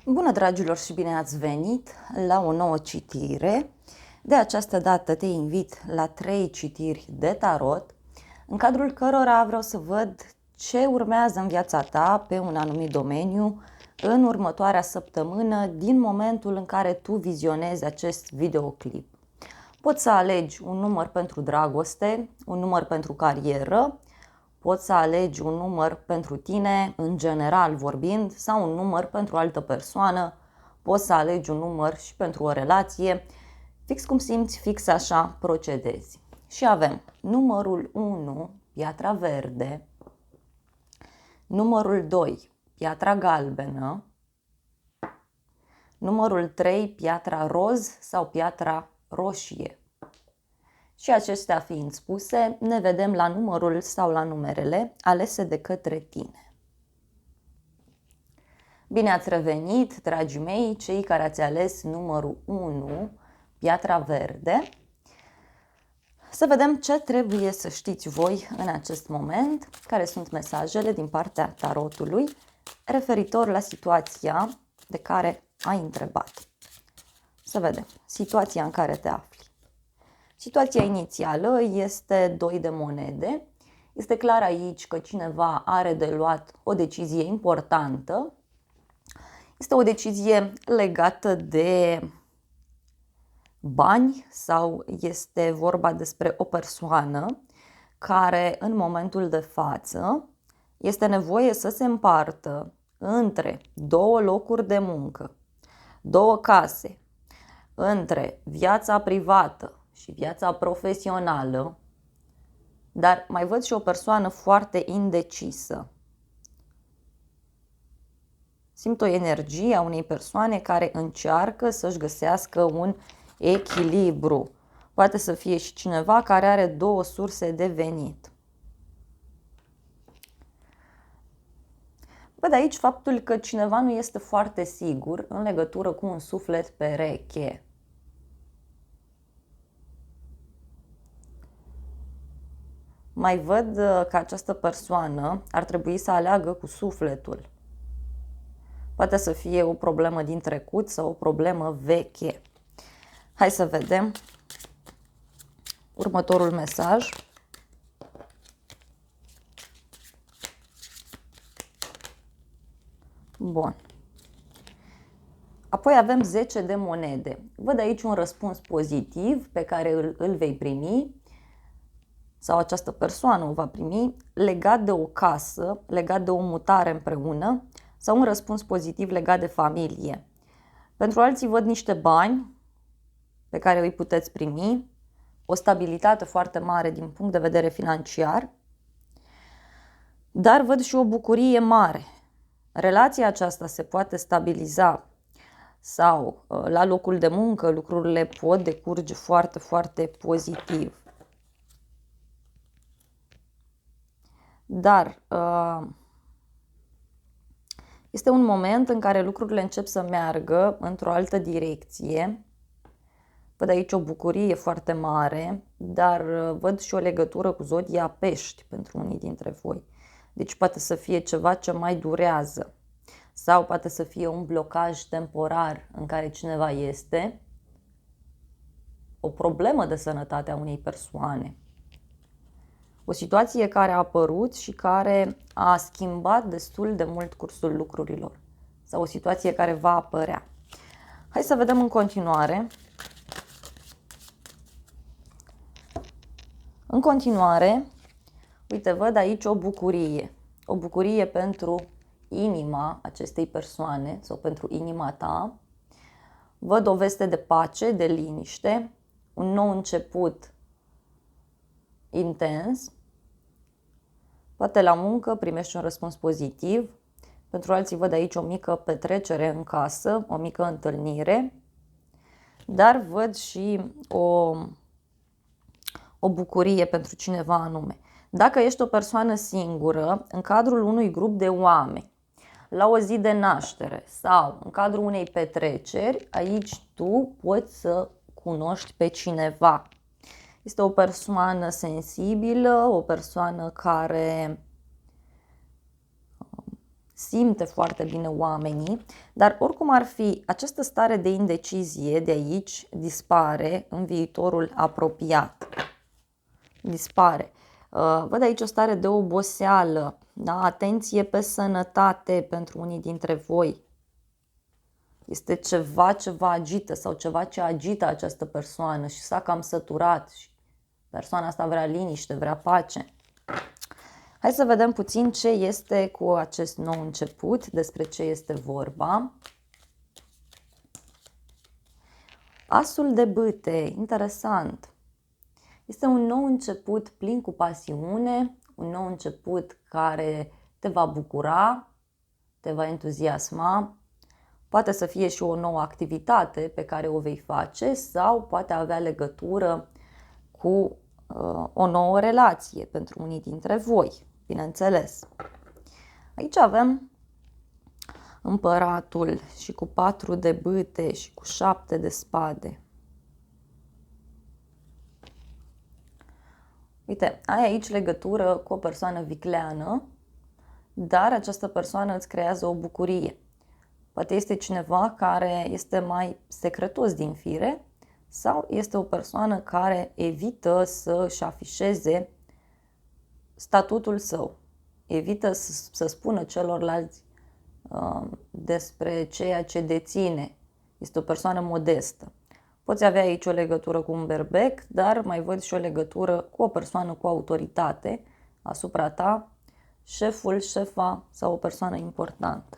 Bună, dragilor, și bine ați venit la o nouă citire. De această dată te invit la 3 citiri de tarot, în cadrul cărora vreau să văd ce urmează în viața ta pe un anumit domeniu în următoarea săptămână, din momentul în care tu vizionezi acest videoclip. Poți să alegi un număr pentru dragoste, un număr pentru carieră, poți să alegi un număr pentru tine, în general vorbind, sau un număr pentru o altă persoană, poți să alegi un număr și pentru o relație, fix cum simți, fix așa procedezi. Și avem numărul 1, piatra verde, numărul 2, piatra galbenă, numărul 3, piatra roz sau piatra roșie. Și acestea fiind spuse, ne vedem la numărul sau la numerele alese de către tine. Bine ați revenit, dragii mei, cei care ați ales numărul 1, piatra verde. Să vedem ce trebuie să știți voi în acest moment, care sunt mesajele din partea tarotului referitor la situația de care ai întrebat. Să vedem situația în care te afli. Situația inițială este 2 de monede. Este clar aici că cineva are de luat o decizie importantă. Este o decizie legată de bani sau este vorba despre o persoană care în momentul de față este nevoie să se împartă între 2 locuri de muncă, 2 case, între viața privată și viața profesională, dar mai văd și o persoană foarte indecisă. Simt o energie a unei persoane care încearcă să-și găsească un echilibru. Poate să fie și cineva care are 2 surse de venit. Văd aici faptul că cineva nu este foarte sigur în legătură cu un suflet pereche. Mai văd că această persoană ar trebui să aleagă cu sufletul. Poate să fie o problemă din trecut sau o problemă veche. Hai să vedem următorul mesaj. Bun. Apoi avem 10 de monede. Văd aici un răspuns pozitiv pe care îl vei primi sau această persoană o va primi legat de o casă, legat de o mutare împreună sau un răspuns pozitiv legat de familie. Pentru alții văd niște bani pe care îi puteți primi, o stabilitate foarte mare din punct de vedere financiar, dar văd și o bucurie mare. Relația aceasta se poate stabiliza sau la locul de muncă lucrurile pot decurge foarte, foarte pozitiv. Dar este un moment în care lucrurile încep să meargă într-o altă direcție. Văd aici o bucurie foarte mare, dar văd și o legătură cu zodia Pești pentru unii dintre voi. Deci poate să fie ceva ce mai durează sau poate să fie un blocaj temporar în care cineva este, o problemă de sănătate a unei persoane. O situație care a apărut și care a schimbat destul de mult cursul lucrurilor. Sau o situație care va apărea. Hai să vedem în continuare. În continuare, uite, văd aici o bucurie. O bucurie pentru inima acestei persoane sau pentru inima ta. Văd o veste de pace, de liniște, un nou început intens. Poate la muncă primești un răspuns pozitiv. Pentru alții văd aici o mică petrecere în casă, o mică întâlnire. Dar văd și o bucurie pentru cineva anume. Dacă ești o persoană singură, în cadrul unui grup de oameni, la o zi de naștere sau în cadrul unei petreceri, aici tu poți să cunoști pe cineva. Este o persoană sensibilă, o persoană care simte foarte bine oamenii, dar oricum ar fi, această stare de indecizie de aici dispare în viitorul apropiat. Dispare. Văd aici o stare de oboseală, da? Atenție pe sănătate pentru unii dintre voi. Este ceva ce vă agită sau ceva ce agită această persoană și s-a cam săturat și persoana asta vrea liniște, vrea pace. Hai să vedem puțin ce este cu acest nou început, despre ce este vorba. Asul de bâte, interesant. Este un nou început plin cu pasiune, un nou început care te va bucura, te va entuziasma. Poate să fie și o nouă activitate pe care o vei face sau poate avea legătură cu o nouă relație pentru unii dintre voi, bineînțeles. Aici avem împăratul și cu 4 de bâte și cu 7 de spade. Uite, ai aici legătură cu o persoană vicleană, dar această persoană îți creează o bucurie. Poate este cineva care este mai secretos din fire sau este o persoană care evită să-și afișeze statutul său. Evită să spună celorlalți despre ceea ce deține. Este o persoană modestă. Poți avea aici o legătură cu un berbec, dar mai văd și o legătură cu o persoană cu autoritate asupra ta, șeful, șefa sau o persoană importantă.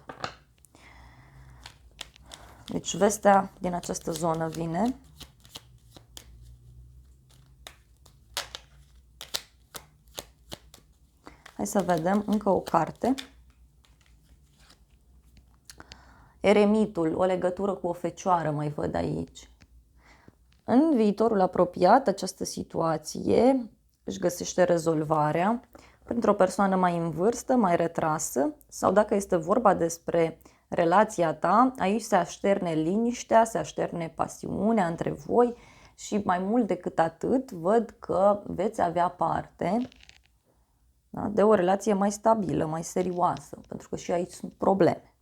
Deci vestea din această zonă vine. Hai să vedem încă o carte. Eremitul, o legătură cu o fecioară mai văd aici. În viitorul apropiat, această situație își găsește rezolvarea pentru o persoană mai în vârstă, mai retrasă, sau dacă este vorba despre relația ta, aici se așterne liniștea, se așterne pasiunea între voi și mai mult decât atât, văd că veți avea parte, da, de o relație mai stabilă, mai serioasă, pentru că și aici sunt probleme.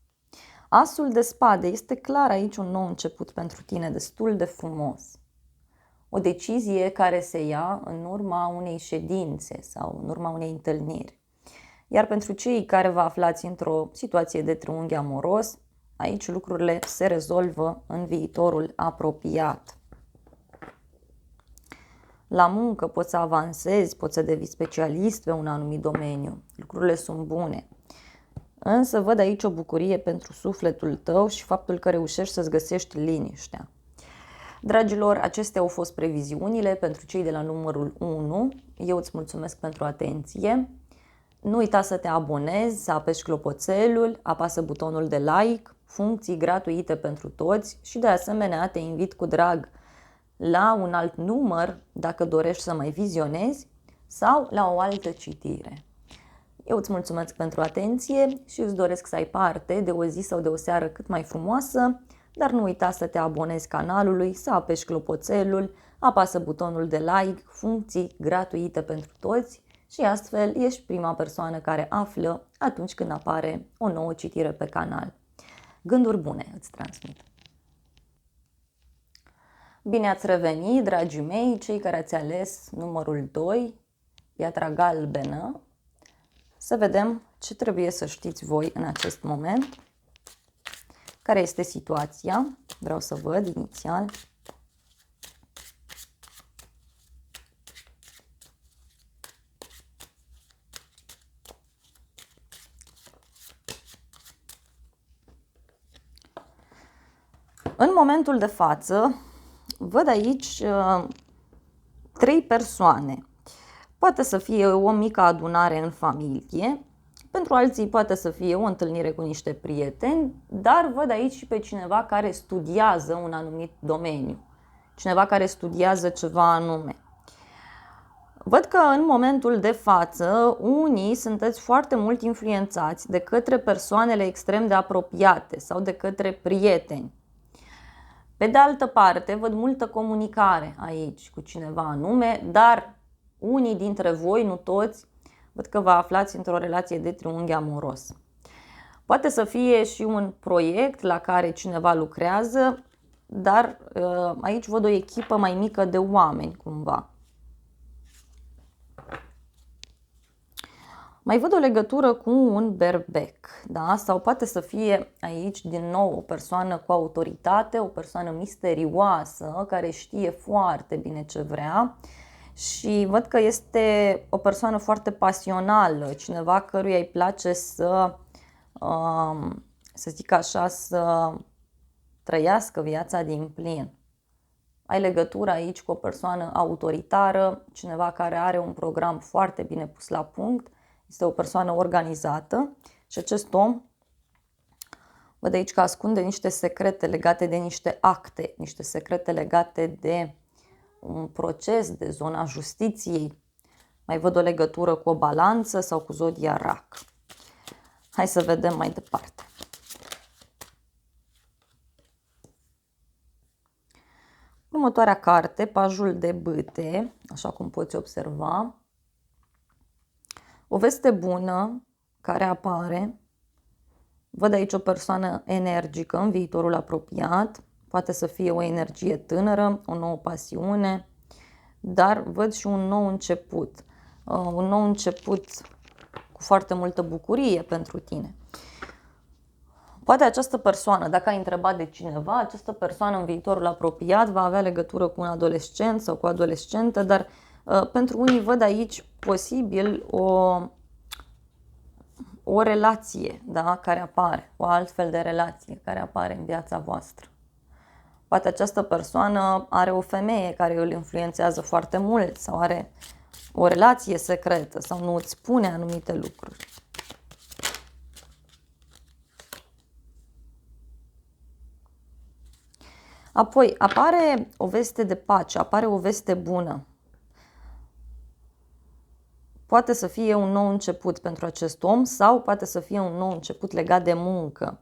Asul de spade, este clar aici un nou început pentru tine, destul de frumos. O decizie care se ia în urma unei ședințe sau în urma unei întâlniri. Iar pentru cei care vă aflați într-o situație de triunghi amoros, aici lucrurile se rezolvă în viitorul apropiat. La muncă poți să avansezi, poți să devii specialist pe un anumit domeniu. Lucrurile sunt bune. Însă văd aici o bucurie pentru sufletul tău și faptul că reușești să-ți găsești liniștea. Dragilor, acestea au fost previziunile pentru cei de la numărul 1. Eu îți mulțumesc pentru atenție. Nu uita să te abonezi, să apeși clopoțelul, apasă butonul de like, funcții gratuite pentru toți și de asemenea te invit cu drag la un alt număr dacă dorești să mai vizionezi sau la o altă citire. Eu îți mulțumesc pentru atenție și îți doresc să ai parte de o zi sau de o seară cât mai frumoasă, dar nu uita să te abonezi canalului, să apeși clopoțelul, apasă butonul de like, funcții gratuite pentru toți și astfel ești prima persoană care află atunci când apare o nouă citire pe canal. Gânduri bune îți transmit! Bine ați revenit, dragii mei, cei care ați ales numărul 2, piatra galbenă. Să vedem ce trebuie să știți voi în acest moment. Care este situația? Vreau să văd inițial. În momentul de față, văd aici 3 persoane. Poate să fie o mică adunare în familie, pentru alții poate să fie o întâlnire cu niște prieteni, dar văd aici și pe cineva care studiază un anumit domeniu, cineva care studiază ceva anume. Văd că în momentul de față, unii sunteți foarte mult influențați de către persoanele extrem de apropiate sau de către prieteni. Pe de altă parte, văd multă comunicare aici cu cineva anume, dar unii dintre voi, nu toți, văd că vă aflați într-o relație de triunghi amoros. Poate să fie și un proiect la care cineva lucrează, dar aici văd o echipă mai mică de oameni cumva. Mai văd o legătură cu un berbec, da? Sau poate să fie aici din nou o persoană cu autoritate, o persoană misterioasă care știe foarte bine ce vrea și văd că este o persoană foarte pasională, cineva căruia îi place să zic așa, să trăiască viața din plin. Ai legătură aici cu o persoană autoritară, cineva care are un program foarte bine pus la punct, este o persoană organizată și acest om, văd aici că ascunde niște secrete legate de niște acte, niște secrete legate de un proces, de zona justiției. Mai văd o legătură cu o balanță sau cu zodia rac. Hai să vedem mai departe. Următoarea carte, pajul de bâte, așa cum poți observa. O veste bună care apare. Văd aici o persoană energică în viitorul apropiat. Poate să fie o energie tânără, o nouă pasiune, dar văd și un nou început. Un nou început cu foarte multă bucurie pentru tine. Poate această persoană, dacă ai întrebat de cineva, această persoană în viitorul apropiat va avea legătură cu un adolescent sau cu o adolescentă, dar pentru unii văd aici posibil o relație, da, care apare, o altfel de relație care apare în viața voastră. Poate această persoană are o femeie care îl influențează foarte mult sau are o relație secretă sau nu îți spune anumite lucruri. Apoi apare o veste de pace, apare o veste bună. Poate să fie un nou început pentru acest om sau poate să fie un nou început legat de muncă.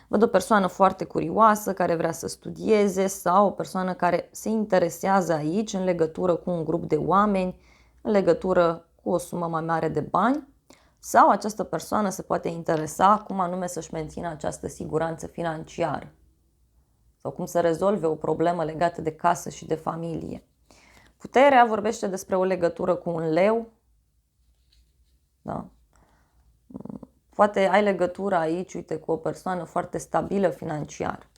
Văd o persoană foarte curioasă care vrea să studieze sau o persoană care se interesează aici în legătură cu un grup de oameni, în legătură cu o sumă mai mare de bani sau această persoană se poate interesa cum anume să-și mențină această siguranță financiară sau cum să rezolve o problemă legată de casă și de familie. Puterea vorbește despre o legătură cu un leu. Da? Poate ai legătură aici, uite, cu o persoană foarte stabilă financiar.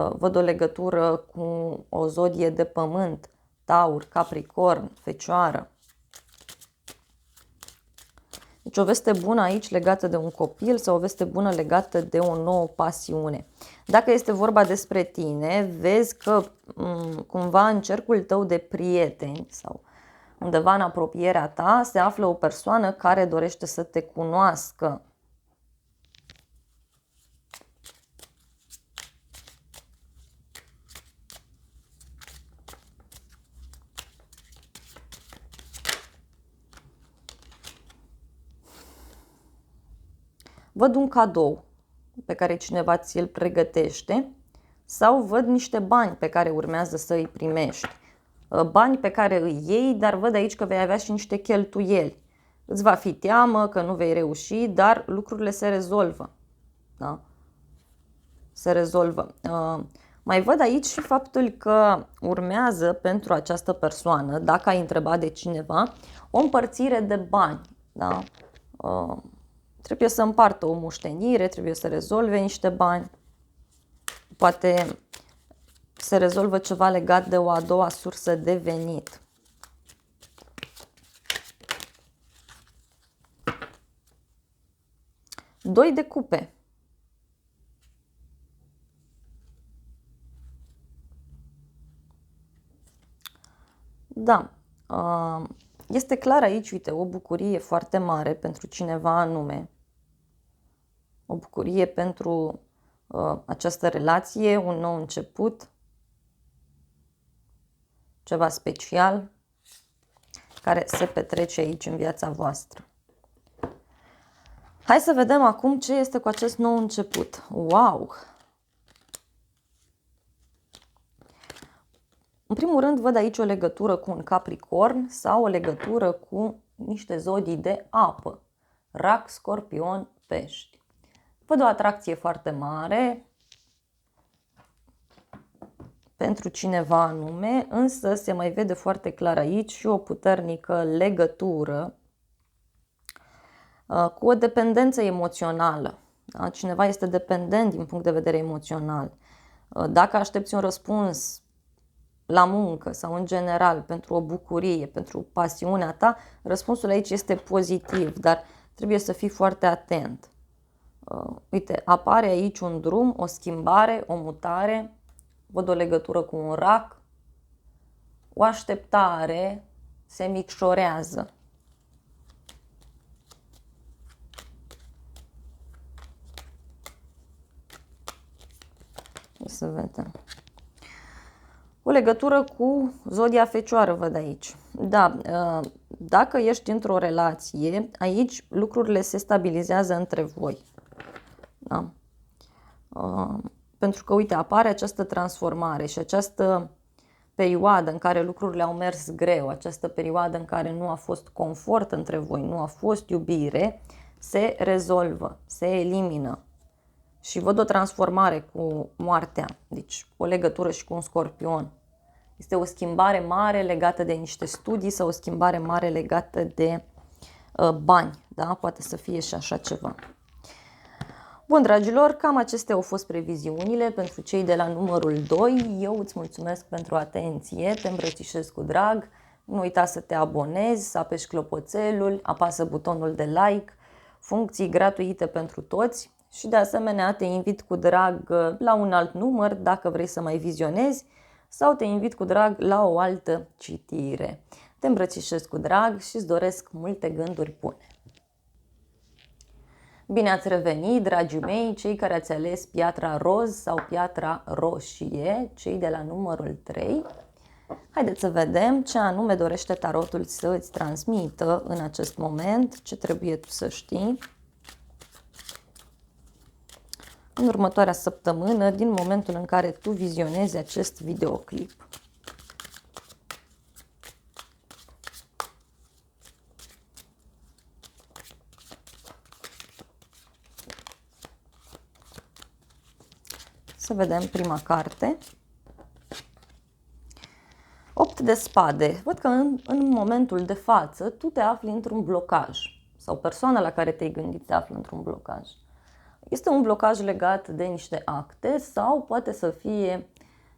Văd o legătură cu o zodie de pământ, Taur, Capricorn, Fecioară. Deci o veste bună aici legată de un copil sau o veste bună legată de o nouă pasiune. Dacă este vorba despre tine, vezi că cumva în cercul tău de prieteni sau undeva în apropierea ta se află o persoană care dorește să te cunoască. Văd un cadou pe care cineva ți-l pregătește sau văd niște bani pe care urmează să îi primești. Bani pe care îi iei, dar văd aici că vei avea și niște cheltuieli. Îți va fi teamă că nu vei reuși, dar lucrurile se rezolvă. Da? Se rezolvă. Mai văd aici și faptul că urmează pentru această persoană, dacă ai întrebat de cineva, o împărțire de bani. Da? Trebuie să împartă o moștenire, trebuie să rezolve niște bani. Poate se rezolvă ceva legat de o a doua sursă de venit. Doi de cupe. Da. Este clar aici, uite, o bucurie foarte mare pentru cineva anume. O bucurie pentru această relație, un nou început, ceva special care se petrece aici în viața voastră. Hai să vedem acum ce este cu acest nou început. Wow! În primul rând văd aici o legătură cu un Capricorn sau o legătură cu niște zodii de apă. Rac, Scorpion, Pești. Văd o atracție foarte mare pentru cineva anume, însă se mai vede foarte clar aici și o puternică legătură cu o dependență emoțională. Da? Cineva este dependent din punct de vedere emoțional. Dacă aștepți un răspuns la muncă sau în general pentru o bucurie, pentru pasiunea ta, răspunsul aici este pozitiv, dar trebuie să fii foarte atent. Uite, apare aici un drum, o schimbare, o mutare, văd o legătură cu un rac, o așteptare se micșorează. Să vedem. O legătură cu zodia Fecioară văd aici. Da, dacă ești într-o relație, aici lucrurile se stabilizează între voi. Da? Pentru că, uite, apare această transformare și această perioadă în care lucrurile au mers greu, această perioadă în care nu a fost confort între voi, nu a fost iubire, se rezolvă, se elimină. Și văd o transformare cu moartea, deci o legătură și cu un scorpion. Este o schimbare mare legată de niște studii sau o schimbare mare legată de bani, da? Poate să fie și așa ceva. Bun, dragilor, cam acestea au fost previziunile pentru cei de la numărul 2. Eu îți mulțumesc pentru atenție, te îmbrățișez cu drag. Nu uita să te abonezi, să apeși clopoțelul, apasă butonul de like, funcții gratuite pentru toți și de asemenea te invit cu drag la un alt număr dacă vrei să mai vizionezi sau te invit cu drag la o altă citire. Te îmbrățișez cu drag și îți doresc multe gânduri bune. Bine ați revenit, dragii mei, cei care ați ales piatra roz sau piatra roșie, cei de la numărul 3. Haideți să vedem ce anume dorește tarotul să îți transmită în acest moment, ce trebuie tu să știi în următoarea săptămână, din momentul în care tu vizionezi acest videoclip. Să vedem prima carte. 8 de spade. Văd că în momentul de față tu te afli într-un blocaj sau persoana la care te-ai gândit se află într-un blocaj. Este un blocaj legat de niște acte sau poate să fie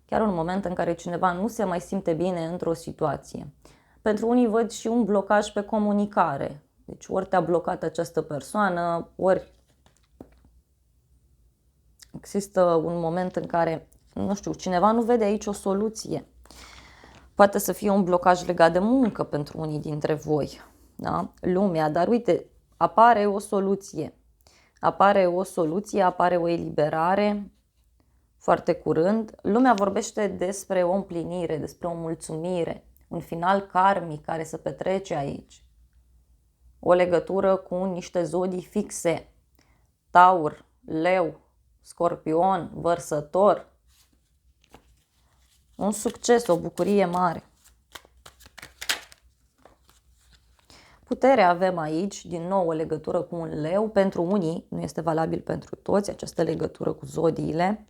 chiar un moment în care cineva nu se mai simte bine într-o situație. Pentru unii văd și un blocaj pe comunicare. Deci ori te-a blocat această persoană, ori există un moment în care, nu știu, cineva nu vede aici o soluție. Poate să fie un blocaj legat de muncă pentru unii dintre voi, da? Lumea, dar uite, apare o soluție. Apare o soluție, apare o eliberare foarte curând. Lumea vorbește despre o împlinire, despre o mulțumire, un final karmic care se petrece aici. O legătură cu niște zodii fixe, Taur, Leu, Scorpion, Vărsător. Un succes, o bucurie mare. Putere avem aici, din nou o legătură cu un leu. Pentru unii, nu este valabil pentru toți, această legătură cu zodiile.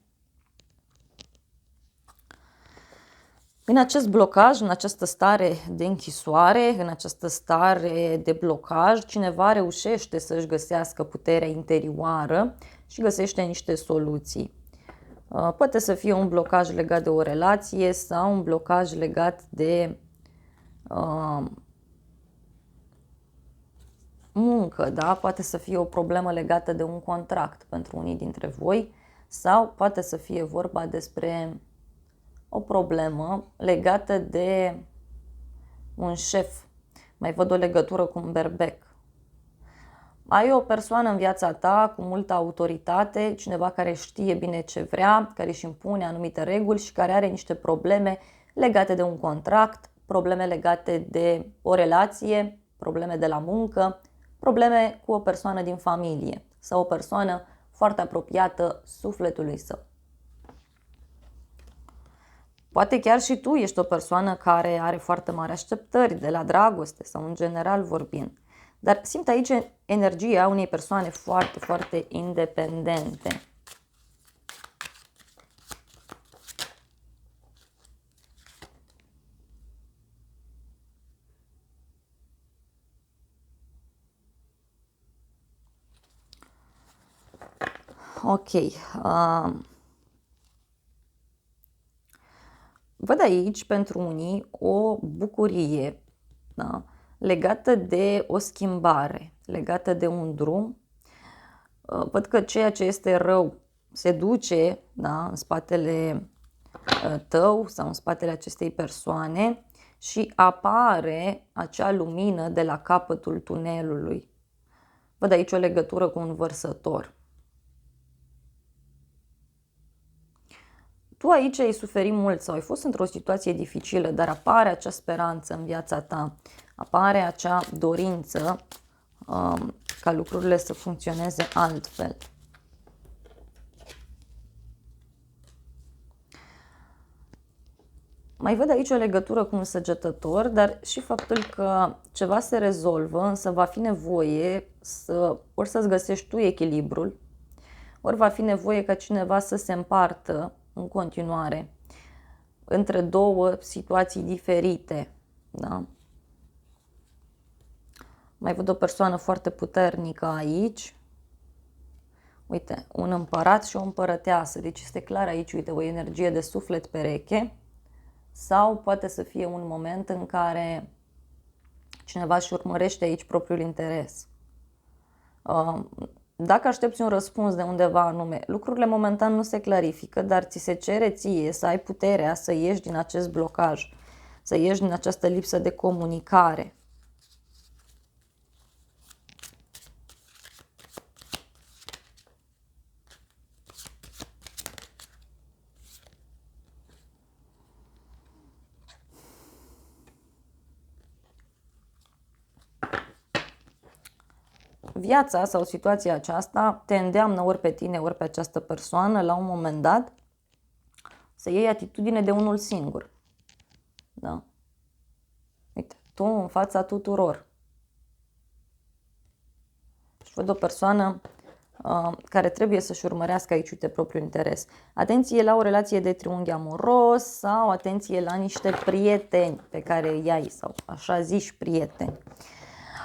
În acest blocaj, în această stare de închisoare, în această stare de blocaj, cineva reușește să-și găsească puterea interioară și găsește niște soluții. Poate să fie un blocaj legat de o relație sau un blocaj legat de muncă, da? Poate să fie o problemă legată de un contract pentru unii dintre voi sau poate să fie vorba despre o problemă legată de un șef. Mai văd o legătură cu un berbec. Ai o persoană în viața ta cu multă autoritate, cineva care știe bine ce vrea, care își impune anumite reguli și care are niște probleme legate de un contract, probleme legate de o relație, probleme de la muncă, probleme cu o persoană din familie sau o persoană foarte apropiată sufletului său. Poate chiar și tu ești o persoană care are foarte mari așteptări de la dragoste sau în general vorbind. Dar simt aici energia unei persoane foarte, foarte independente. Ok. Văd aici pentru unii o bucurie, da? Legată de o schimbare, legată de un drum. Văd că ceea ce este rău se duce, da, în spatele tău sau în spatele acestei persoane și apare acea lumină de la capătul tunelului. Văd aici o legătură cu un vărsător. Tu aici ai suferit mult sau ai fost într-o situație dificilă, dar apare acea speranță în viața ta, apare acea dorință ca lucrurile să funcționeze altfel. Mai văd aici o legătură cu un săgetător, dar și faptul că ceva se rezolvă, însă va fi nevoie ori să-ți găsești tu echilibrul, ori va fi nevoie ca cineva să se împartă în continuare între două situații diferite. Da? Mai văd o persoană foarte puternică aici. Uite, un împărat și o împărăteasă. Deci este clar aici, uite, o energie de suflet pereche. Sau poate să fie un moment în care cineva își urmărește aici propriul interes. Dacă aștepți un răspuns de undeva anume, lucrurile momentan nu se clarifică, dar ți se cere ție să ai puterea să ieși din acest blocaj, să ieși din această lipsă de comunicare. Viața sau situația aceasta te îndeamnă ori pe tine, ori pe această persoană la un moment dat să iei atitudine de unul singur. Da? Uite, tu în fața tuturor. Și văd o persoană care trebuie să-și urmărească aici, uite, propriul interes. Atenție la o relație de triunghi amoros sau atenție la niște prieteni pe care îi ai sau așa zici prieteni.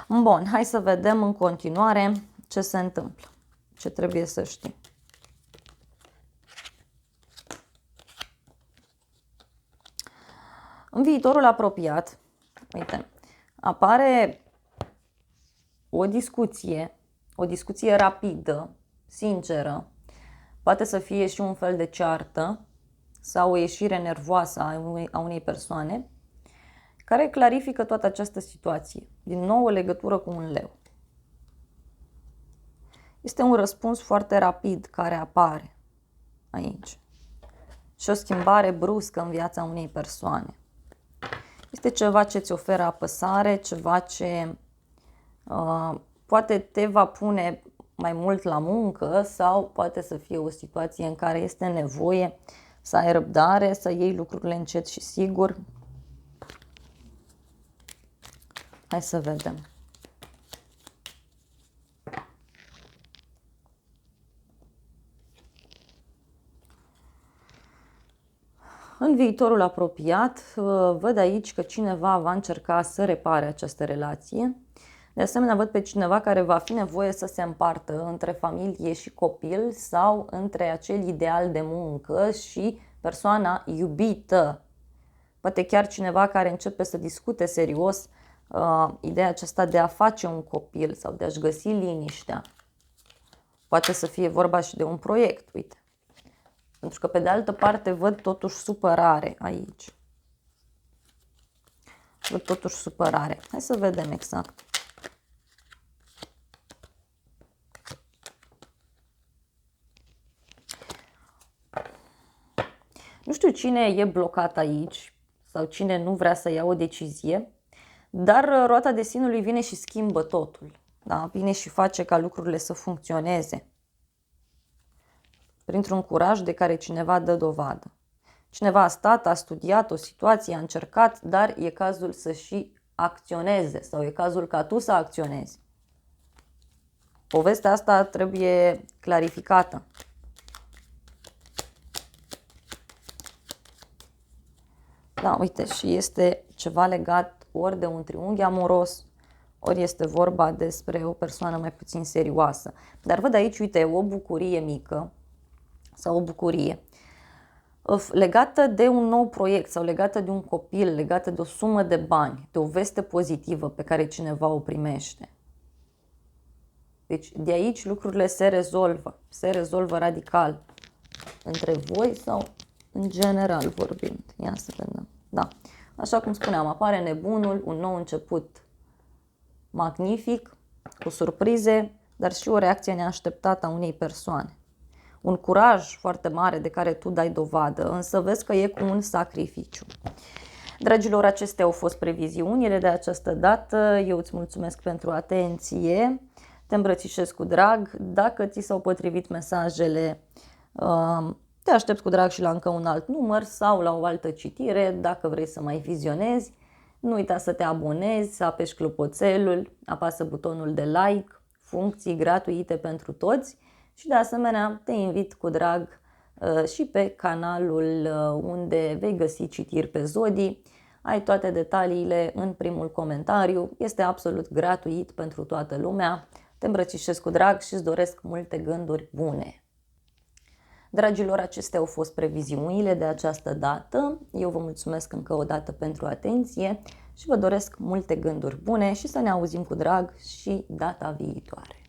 Bun, hai să vedem în continuare ce se întâmplă, ce trebuie să știi. În viitorul apropiat, uite, apare o discuție rapidă, sinceră, poate să fie și un fel de ceartă sau o ieșire nervoasă a unei persoane, care clarifică toată această situație. Din nou o legătură cu un leu. Este un răspuns foarte rapid care apare aici. Și o schimbare bruscă în viața unei persoane. Este ceva ce îți oferă apăsare, ceva ce poate te va pune mai mult la muncă sau poate să fie o situație în care este nevoie să ai răbdare, să iei lucrurile încet și sigur. Hai să vedem. În viitorul apropiat, văd aici că cineva va încerca să repare această relație. De asemenea, văd pe cineva care va fi nevoie să se împartă între familie și copil sau între acel ideal de muncă și persoana iubită. Poate chiar cineva care începe să discute serios ideea aceasta de a face un copil sau de a-și găsi liniștea. Poate să fie vorba și de un proiect, uite. Pentru că pe de altă parte văd totuși supărare aici. Văd totuși supărare. Hai să vedem exact. Nu știu cine e blocat aici sau cine nu vrea să ia o decizie, dar roata destinului vine și schimbă totul. Da? Vine și face ca lucrurile să funcționeze. Printr-un curaj de care cineva dă dovadă. Cineva a stat, a studiat o situație, a încercat, dar e cazul să și acționeze sau e cazul ca tu să acționezi. povestea asta trebuie clarificată. Da, uite, și este ceva legat ori de un triunghi amoros, ori este vorba despre o persoană mai puțin serioasă. Dar văd aici, uite, o bucurie mică sau o bucurie legată de un nou proiect sau legată de un copil, legată de o sumă de bani, de o veste pozitivă pe care cineva o primește. Deci de aici lucrurile se rezolvă radical între voi sau în general vorbind. Ia să vedem. Da. Așa cum spuneam, apare nebunul, un nou început magnific, cu surprize, dar și o reacție neașteptată a unei persoane. Un curaj foarte mare de care tu dai dovadă, însă vezi că e cu un sacrificiu. Dragilor, acestea au fost previziunile de această dată. Eu îți mulțumesc pentru atenție. Te îmbrățișez cu drag. Dacă ți s-au potrivit mesajele, te aștept cu drag și la încă un alt număr sau la o altă citire. Dacă vrei să mai vizionezi, nu uita să te abonezi, să apeși clopoțelul, apasă butonul de like, funcții gratuite pentru toți și de asemenea te invit cu drag și pe canalul unde vei găsi citiri pe zodii. Ai toate detaliile în primul comentariu, este absolut gratuit pentru toată lumea. Te îmbrățișez cu drag și îți doresc multe gânduri bune. Dragilor, acestea au fost previziunile de această dată. Eu vă mulțumesc încă o dată pentru atenție și vă doresc multe gânduri bune și să ne auzim cu drag și data viitoare.